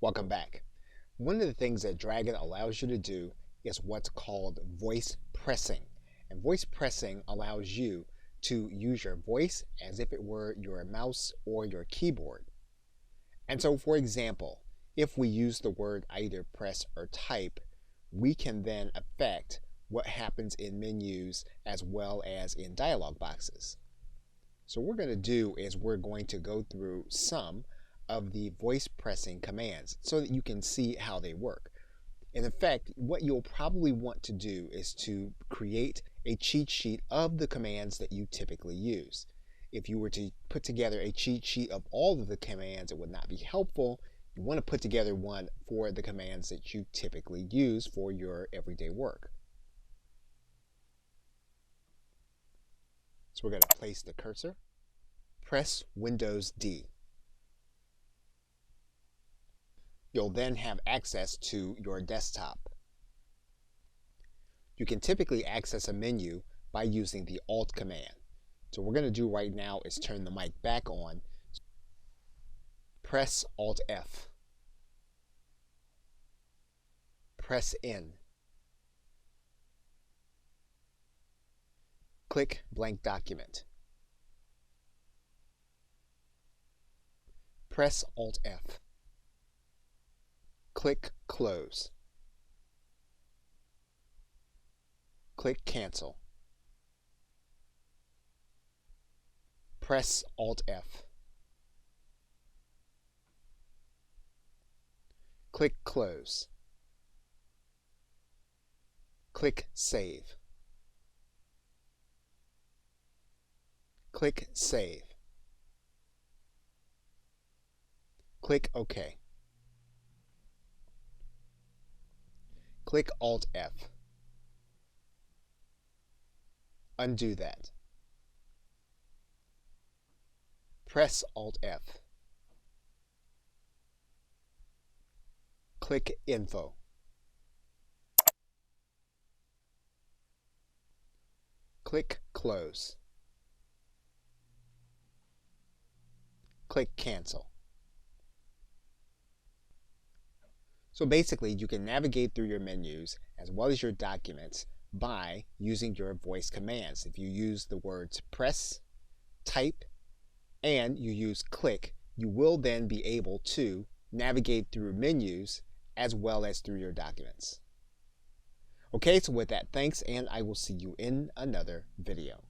Welcome back. One of the things that Dragon allows you to do is what's called voice pressing. And voice pressing allows you to use your voice as if it were your mouse or your keyboard. And so, for example, if we use the word either press or type, we can then affect what happens in menus as well as in dialog boxes. So what we're going to do is we're going to go through some of the voice pressing commands so that you can see how they work. And in fact, what you'll probably want to do is to create a cheat sheet of the commands that you typically use. If you were to put together a cheat sheet of all of the commands, it would not be helpful. You want to put together one for the commands that you typically use for your everyday work. So we're going to place the cursor, press Windows D. You'll then have access to your desktop. You can typically access a menu by using the Alt command. So what we're going to do right now is turn the mic back on. Press Alt F. Press N. Click Blank Document. Press Alt F. Click Close. Click Cancel. Press Alt F. Click Close. Click Save. Click Save. Click OK. Click Alt F. Undo that. Press Alt F. Click Info. Click Close. Click Cancel. So basically, you can navigate through your menus as well as your documents by using your voice commands. If you use the words press, type, and you use click, you will then be able to navigate through menus as well as through your documents. Okay, so with that, thanks, and I will see you in another video.